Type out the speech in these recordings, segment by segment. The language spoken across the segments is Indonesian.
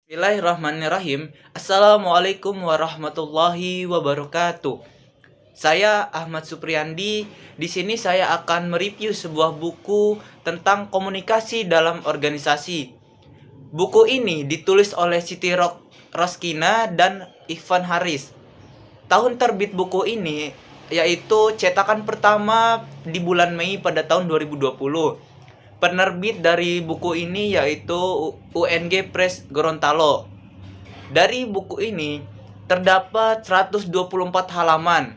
Bismillahirrahmanirrahim. Assalamualaikum warahmatullahi wabarakatuh. Saya Ahmad Supriyandi. Di sini saya akan mereview sebuah buku tentang komunikasi dalam organisasi. Buku ini ditulis oleh Siti Roskina dan Ivan Haris. Tahun terbit buku ini yaitu cetakan pertama di bulan Mei pada tahun 2020. Penerbit dari buku ini yaitu UNG Press Gorontalo. Dari buku ini terdapat 124 halaman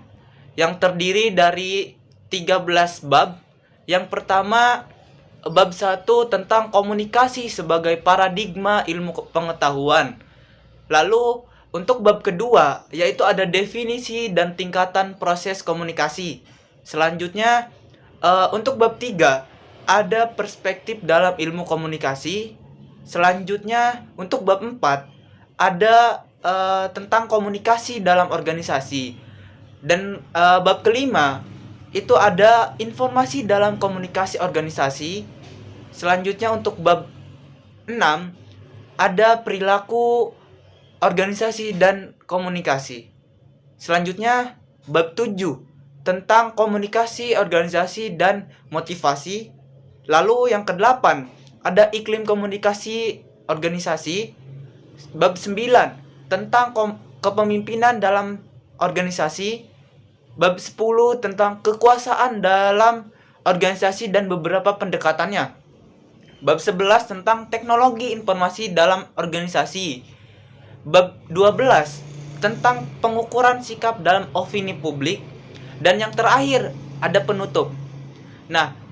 yang terdiri dari 13 bab. Yang pertama, bab 1 tentang komunikasi sebagai paradigma ilmu pengetahuan. Lalu untuk bab kedua yaitu ada definisi dan tingkatan proses komunikasi. Selanjutnya untuk bab 3 ada perspektif dalam ilmu komunikasi. Selanjutnya untuk bab 4 ada tentang komunikasi dalam organisasi. Dan bab kelima itu ada informasi dalam komunikasi organisasi. Selanjutnya untuk bab 6 ada perilaku organisasi dan komunikasi. Selanjutnya bab 7 tentang komunikasi organisasi dan motivasi. Lalu yang ke-8 ada iklim komunikasi organisasi. Bab 9 tentang kepemimpinan dalam organisasi. Bab 10 tentang kekuasaan dalam organisasi dan beberapa pendekatannya. Bab 11 tentang teknologi informasi dalam organisasi. Bab 12 tentang pengukuran sikap dalam opini publik. Dan yang terakhir ada penutup. Nah,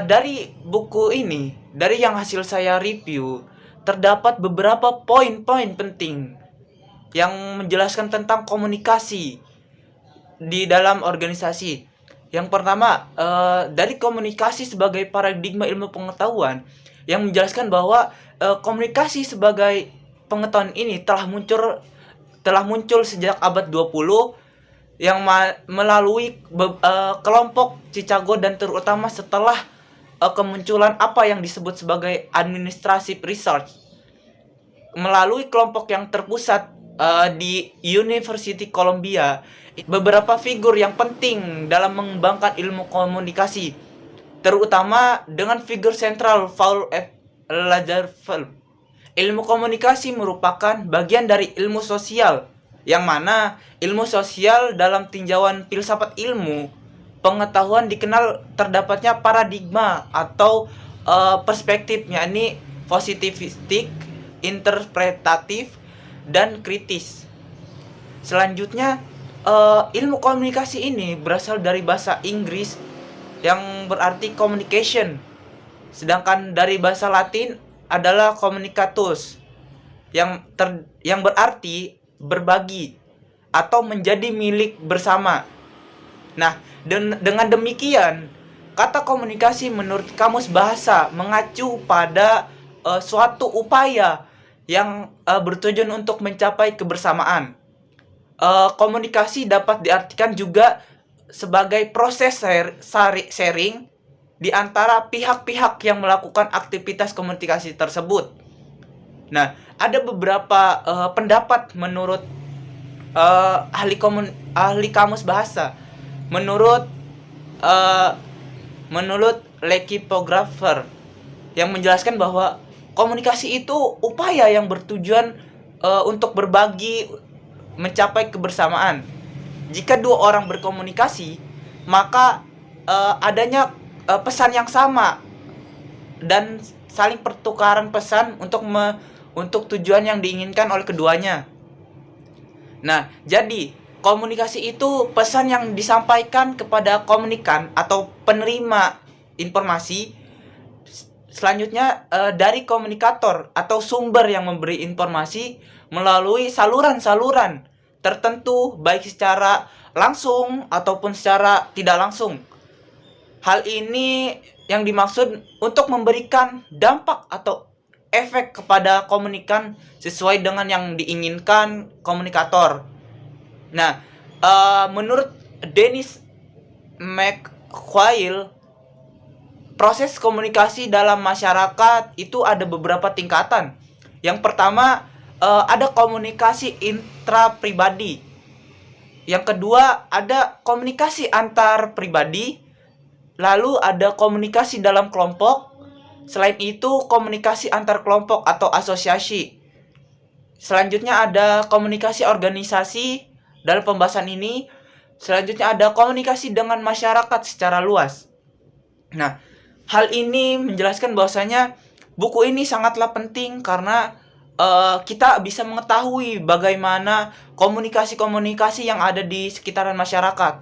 dari buku ini, dari yang hasil saya review, terdapat beberapa poin-poin penting yang menjelaskan tentang komunikasi di dalam organisasi. Yang pertama, dari komunikasi sebagai paradigma ilmu pengetahuan, yang menjelaskan bahwa komunikasi sebagai pengetahuan ini telah muncul sejak abad 20 yang melalui kelompok Chicago dan terutama setelah kemunculan apa yang disebut sebagai administrative research melalui kelompok yang terpusat di University Columbia. Beberapa figur yang penting dalam mengembangkan ilmu komunikasi, terutama dengan figur sentral Paul F. Lazarsfeld. Ilmu komunikasi merupakan bagian dari ilmu sosial, yang mana ilmu sosial dalam tinjauan filsafat ilmu pengetahuan dikenal terdapatnya paradigma atau perspektif, yakni positivistik, interpretatif, dan kritis. Selanjutnya, ilmu komunikasi ini berasal dari bahasa Inggris yang berarti communication, sedangkan dari bahasa Latin adalah communicatus yang berarti berbagi atau menjadi milik bersama. Nah, dengan demikian, kata komunikasi menurut Kamus Bahasa mengacu pada suatu upaya yang bertujuan untuk mencapai kebersamaan. Komunikasi dapat diartikan juga sebagai proses sharing di antara pihak-pihak yang melakukan aktivitas komunikasi tersebut. Nah, ada beberapa pendapat menurut ahli kamus bahasa. Menurut lekipographer yang menjelaskan bahwa komunikasi itu upaya yang bertujuan untuk berbagi, mencapai kebersamaan. Jika dua orang berkomunikasi, maka adanya pesan yang sama dan saling pertukaran pesan untuk tujuan yang diinginkan oleh keduanya. Nah, jadi komunikasi itu pesan yang disampaikan kepada komunikan atau penerima informasi. Selanjutnya dari komunikator atau sumber yang memberi informasi melalui saluran-saluran tertentu, baik secara langsung ataupun secara tidak langsung. Hal ini yang dimaksud untuk memberikan dampak atau efek kepada komunikan sesuai dengan yang diinginkan komunikator. Nah, menurut Dennis McQuail, proses komunikasi dalam masyarakat itu ada beberapa tingkatan. Yang pertama ada komunikasi intra pribadi. Yang kedua, ada komunikasi antar pribadi. Lalu ada komunikasi dalam kelompok. Selain itu, komunikasi antar kelompok atau asosiasi. Selanjutnya ada komunikasi organisasi. Dalam pembahasan ini, selanjutnya ada komunikasi dengan masyarakat secara luas. Nah, hal ini menjelaskan bahwasanya buku ini sangatlah penting karena kita bisa mengetahui bagaimana komunikasi-komunikasi yang ada di sekitaran masyarakat.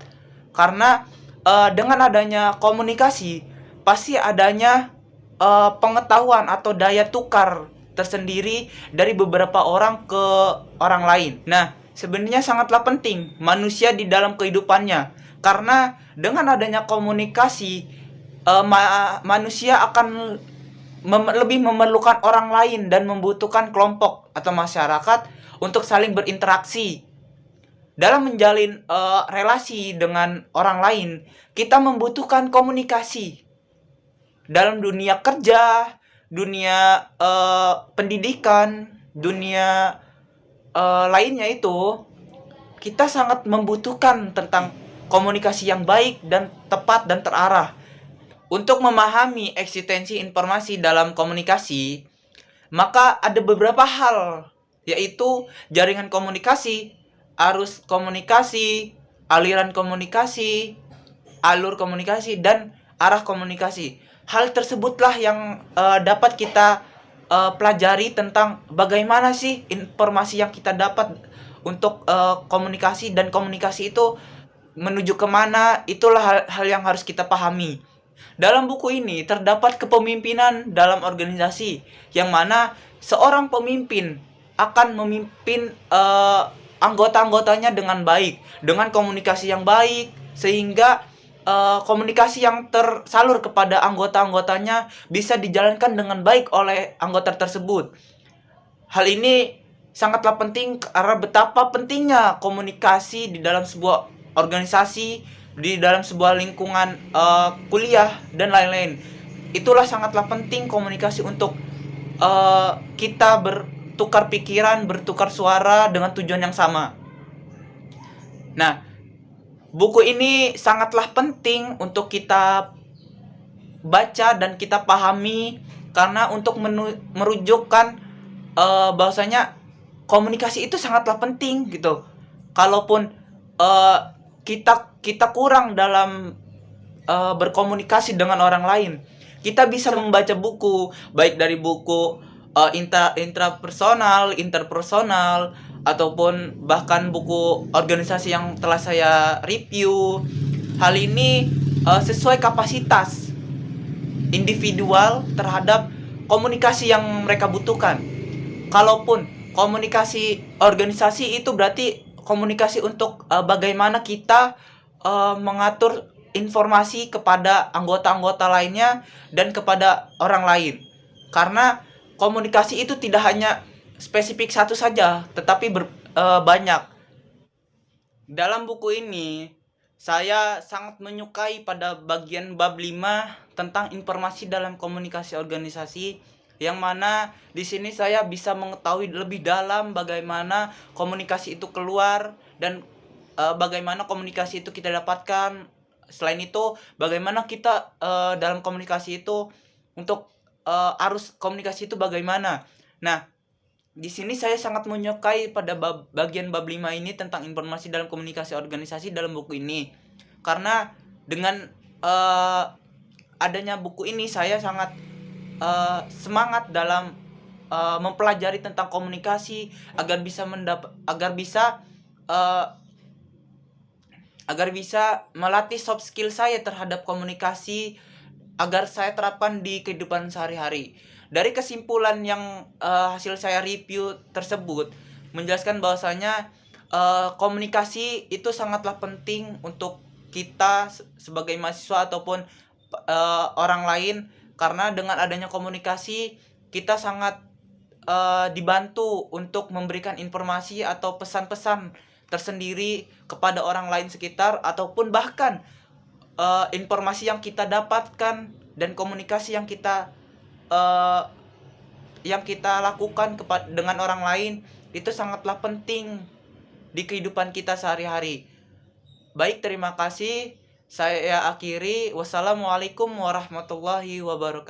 Karena dengan adanya komunikasi, pasti adanya pengetahuan atau daya tukar tersendiri dari beberapa orang ke orang lain. Nah, sebenarnya sangatlah penting manusia di dalam kehidupannya, karena dengan adanya komunikasi manusia akan lebih memerlukan orang lain dan membutuhkan kelompok atau masyarakat untuk saling berinteraksi. Dalam menjalin relasi dengan orang lain, kita membutuhkan komunikasi. Dalam dunia kerja, dunia pendidikan, dunia lainnya itu, kita sangat membutuhkan tentang komunikasi yang baik dan tepat dan terarah. Untuk memahami eksistensi informasi dalam komunikasi, maka ada beberapa hal, yaitu jaringan komunikasi, arus komunikasi, aliran komunikasi, alur komunikasi, dan arah komunikasi. Hal tersebutlah yang dapat kita pelajari tentang bagaimana sih informasi yang kita dapat untuk komunikasi, dan komunikasi itu menuju kemana. Itulah hal yang harus kita pahami. Dalam buku ini terdapat kepemimpinan dalam organisasi, yang mana seorang pemimpin akan memimpin anggota-anggotanya dengan baik, dengan komunikasi yang baik, sehingga komunikasi yang tersalur kepada anggota-anggotanya bisa dijalankan dengan baik oleh anggota tersebut. Hal ini sangatlah penting karena betapa pentingnya komunikasi di dalam sebuah organisasi, di dalam sebuah lingkungan kuliah dan lain-lain. Itulah sangatlah penting komunikasi untuk kita bertukar pikiran, bertukar suara dengan tujuan yang sama. Nah, buku ini sangatlah penting untuk kita baca dan kita pahami, karena untuk merujukkan bahwasanya komunikasi itu sangatlah penting gitu. Kalaupun kita kurang dalam berkomunikasi dengan orang lain, kita bisa membaca buku, baik dari buku intrapersonal, interpersonal, ataupun bahkan buku organisasi yang telah saya review. Hal ini sesuai kapasitas individual terhadap komunikasi yang mereka butuhkan. Kalaupun komunikasi organisasi itu berarti komunikasi untuk bagaimana kita mengatur informasi kepada anggota-anggota lainnya dan kepada orang lain. Karena komunikasi itu tidak hanya spesifik satu saja, tetapi banyak. Dalam buku ini, saya sangat menyukai pada bagian bab 5 tentang informasi dalam komunikasi organisasi, yang mana di sini saya bisa mengetahui lebih dalam bagaimana komunikasi itu keluar dan bagaimana komunikasi itu kita dapatkan. Selain itu, bagaimana kita dalam komunikasi itu untuk arus komunikasi itu bagaimana. Nah, di sini saya sangat menyukai pada bagian bab 5 ini tentang informasi dalam komunikasi organisasi dalam buku ini. Karena dengan adanya buku ini, saya sangat semangat dalam mempelajari tentang komunikasi agar bisa melatih soft skill saya terhadap komunikasi, agar saya terapkan di kehidupan sehari-hari. Dari kesimpulan yang hasil saya review tersebut menjelaskan bahwasanya komunikasi itu sangatlah penting untuk kita sebagai mahasiswa ataupun orang lain, karena dengan adanya komunikasi kita sangat dibantu untuk memberikan informasi atau pesan-pesan tersendiri kepada orang lain sekitar, ataupun bahkan informasi yang kita dapatkan dan komunikasi yang kita yang kita lakukan dengan orang lain itu sangatlah penting di kehidupan kita sehari-hari. Baik, terima kasih. Saya akhiri. Wassalamualaikum warahmatullahi wabarakatuh.